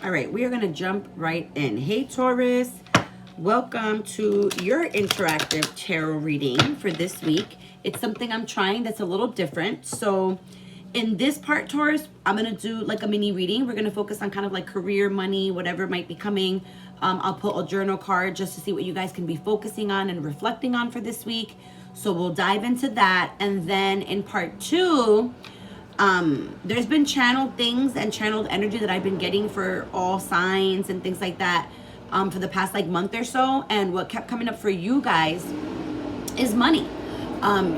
All right, we are going to jump right in. Hey, Taurus. Welcome to your interactive tarot reading for this week. It's something I'm trying that's a little different. So in this part, Taurus, I'm going to do like a mini reading. We're going to focus on kind of like career, money, whatever might be coming. I'll pull a journal card just to see what you guys can be focusing on and reflecting on for this week. So we'll dive into that. And then in part 2, there's been channeled things and channeled energy that I've been getting for all signs and things like that for the past like month or so. And what kept coming up for you guys is money.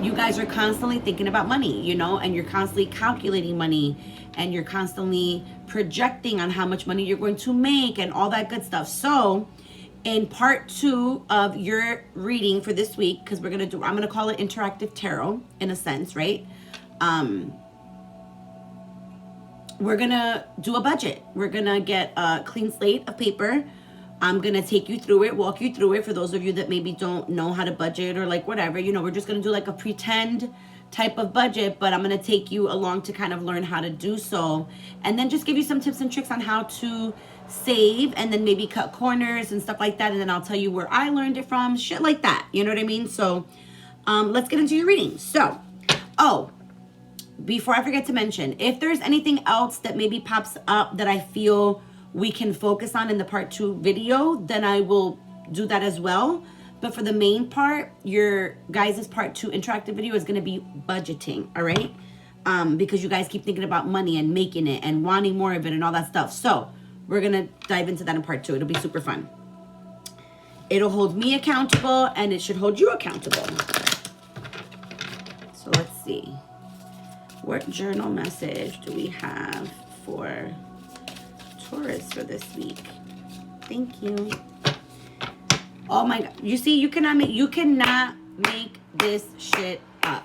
You guys are constantly thinking about money, you know, and you're constantly calculating money and you're constantly projecting on how much money you're going to make and all that good stuff. So in part 2 of your reading for this week, because I'm going to call it interactive tarot in a sense, right? We're going to do a budget. We're going to get a clean slate of paper. I'm going to take you through it, walk you through it for those of you that maybe don't know how to budget or like whatever. You know, we're just going to do like a pretend type of budget, but I'm going to take you along to kind of learn how to do so. And then just give you some tips and tricks on how to save and then maybe cut corners and stuff like that. And then I'll tell you where I learned it from, shit like that. You know what I mean? So let's get into your reading. So, before I forget to mention, if there's anything else that maybe pops up that I feel we can focus on in the part 2 video, then I will do that as well. But for the main part, your guys' part 2 interactive video is going to be budgeting, all right? Because you guys keep thinking about money and making it and wanting more of it and all that stuff. So we're going to dive into that in part 2. It'll be super fun. It'll hold me accountable and it should hold you accountable. So let's see. What journal message do we have for Taurus for this week? Thank you. Oh my God. You see, you cannot make this shit up.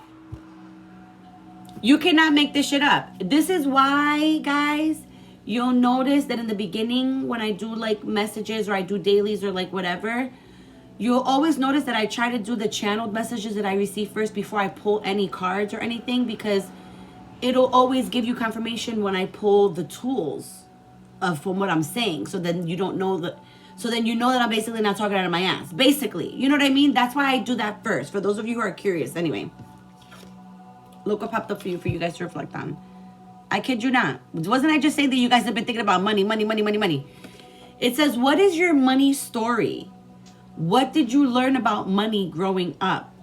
You cannot make this shit up. This is why, guys, you'll notice that in the beginning when I do like messages or I do dailies or like whatever, you'll always notice that I try to do the channeled messages that I receive first before I pull any cards or anything, because it'll always give you confirmation when I pull the tools from what I'm saying. So then you don't know that. So then you know that I'm basically not talking out of my ass. Basically, you know what I mean? That's why I do that first. For those of you who are curious. Anyway, look what popped up for you guys to reflect on. I kid you not. Wasn't I just saying that you guys have been thinking about money, money, money, money, money? It says, what is your money story? What did you learn about money growing up?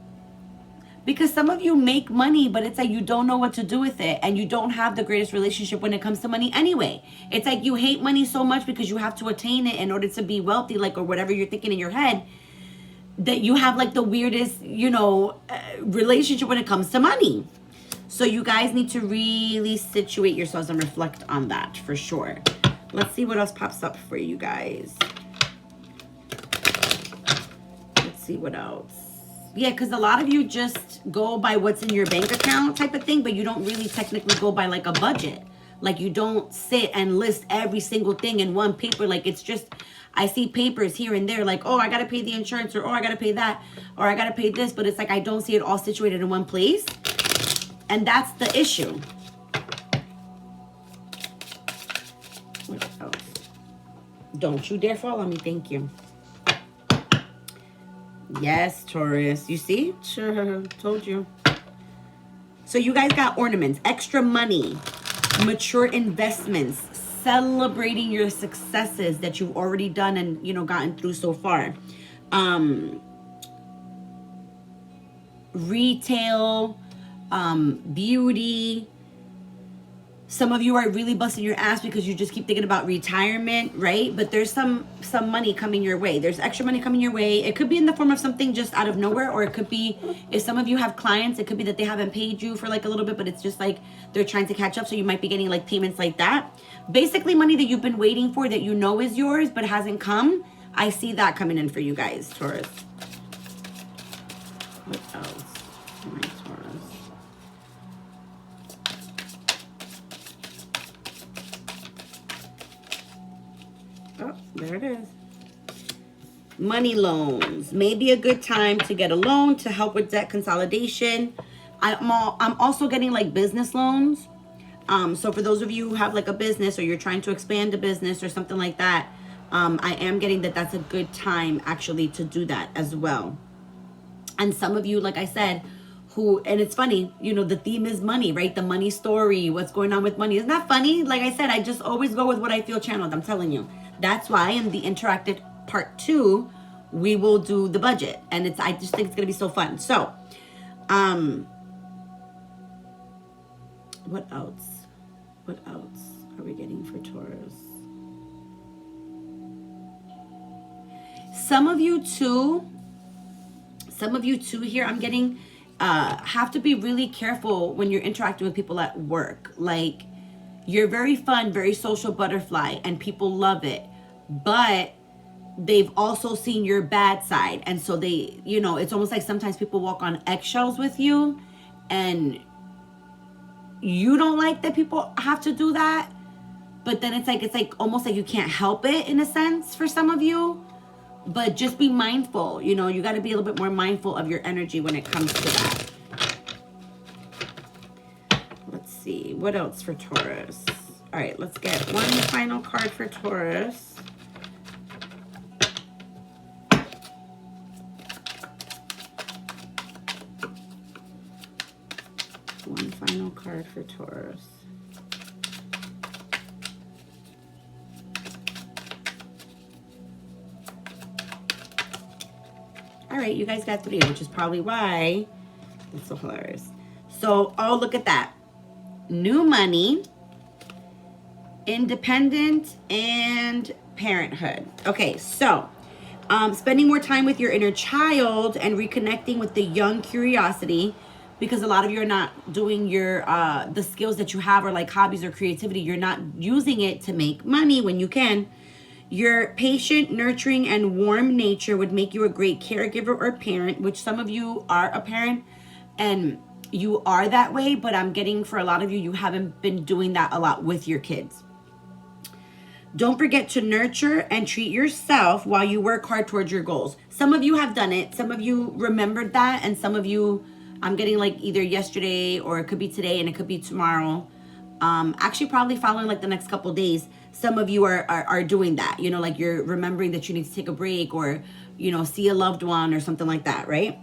Because some of you make money, but it's like you don't know what to do with it. And you don't have the greatest relationship when it comes to money anyway. It's like you hate money so much because you have to attain it in order to be wealthy, like, or whatever you're thinking in your head, that you have like the weirdest, you know, relationship when it comes to money. So you guys need to really situate yourselves and reflect on that for sure. Let's see what else pops up for you guys. Let's see what else. Yeah, because a lot of you just go by what's in your bank account type of thing, but you don't really technically go by like a budget. Like you don't sit and list every single thing in one paper. Like it's just, I see papers here and there like, oh, I got to pay the insurance, or oh, I got to pay that, or I got to pay this. But it's like I don't see it all situated in one place. And that's the issue. What else? Don't you dare fall on me. Thank you. Yes, Taurus. You see? Sure, told you. So you guys got ornaments, extra money, mature investments, celebrating your successes that you've already done and, you know, gotten through so far. Retail, beauty. Some of you are really busting your ass because you just keep thinking about retirement, right? But there's some money coming your way. There's extra money coming your way. It could be in the form of something just out of nowhere, or it could be, if some of you have clients, it could be that they haven't paid you for like a little bit, but it's just like they're trying to catch up. So you might be getting like payments like that. Basically money that you've been waiting for that you know is yours but hasn't come. I see that coming in for you guys, Taurus. What else? My Taurus. Oh, there it is. Money loans. Maybe a good time to get a loan to help with debt consolidation. I'm also getting like business loans. So for those of you who have like a business or you're trying to expand a business or something like that, I am getting that that's a good time actually to do that as well. And some of you, like I said, and it's funny, you know, the theme is money, right? The money story, what's going on with money. Isn't that funny? Like I said, I just always go with what I feel channeled. I'm telling you. That's why in the interactive part 2, we will do the budget. And I just think it's going to be so fun. So, what else? What else are we getting for Taurus? Some of you too here, I'm getting, have to be really careful when you're interacting with people at work. Like, you're very fun, very social butterfly, and people love it. But they've also seen your bad side. And so they, you know, it's almost like sometimes people walk on eggshells with you, and you don't like that people have to do that. But then it's like almost like you can't help it in a sense for some of you. But just be mindful, you know, you got to be a little bit more mindful of your energy when it comes to that. Let's see, what else for Taurus? All right, let's get one final card for Taurus. One final card for Taurus. All right, you guys got 3, which is probably why it's so hilarious. So, oh, look at that. New money, independent, and parenthood. Okay, so spending more time with your inner child and reconnecting with the young curiosity, because a lot of you are not doing your the skills that you have, or like hobbies or creativity. You're not using it to make money when you can. Your patient, nurturing, and warm nature would make you a great caregiver or parent, which some of you are a parent and you are that way, but I'm getting for a lot of you, you haven't been doing that a lot with your kids. Don't forget to nurture and treat yourself while you work hard towards your goals. Some of you have done it. Some of you remembered that, and some of you, I'm getting like either yesterday, or it could be today, and it could be tomorrow. Actually probably following like the next couple of days. Some of you are doing that, you know, like you're remembering that you need to take a break, or, you know, see a loved one or something like that, right?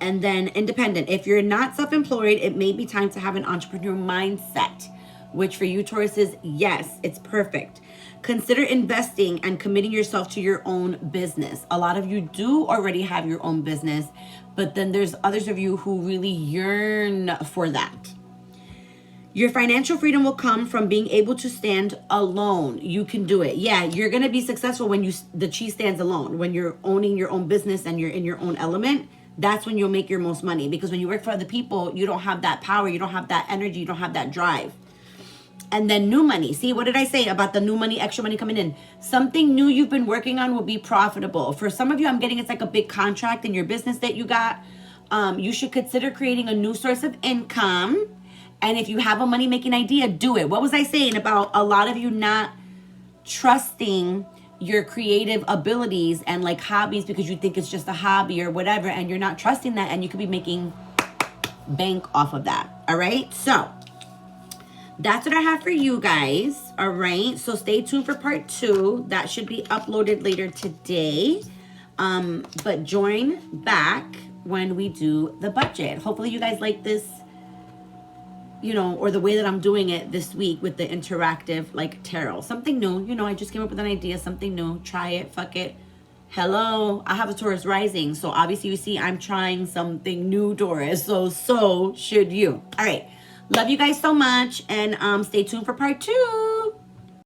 And then independent. If you're not self-employed, it may be time to have an entrepreneur mindset, which for you, Taurus, is yes, it's perfect. Consider investing and committing yourself to your own business. A lot of you do already have your own business, but then there's others of you who really yearn for that. Your financial freedom will come from being able to stand alone. You can do it. Yeah, you're going to be successful when the chi stands alone. When you're owning your own business and you're in your own element, that's when you'll make your most money. Because when you work for other people, you don't have that power. You don't have that energy. You don't have that drive. And then new money. See, what did I say about the new money, extra money coming in? Something new you've been working on will be profitable. For some of you, I'm getting it's like a big contract in your business that you got. You should consider creating a new source of income. And if you have a money-making idea, do it. What was I saying about a lot of you not trusting your creative abilities and like hobbies because you think it's just a hobby or whatever, and you're not trusting that, and you could be making bank off of that. All right? So that's what I have for you guys. All right? So stay tuned for part 2. That should be uploaded later today. But join back when we do the budget. Hopefully you guys like this, you know, or the way that I'm doing it this week with the interactive like tarot. Something new, you know, I just came up with an idea, something new. Try it, fuck it. Hello, I have a Taurus rising, so obviously you see I'm trying something new, Taurus, so should you. All right, love you guys so much, and stay tuned for part 2.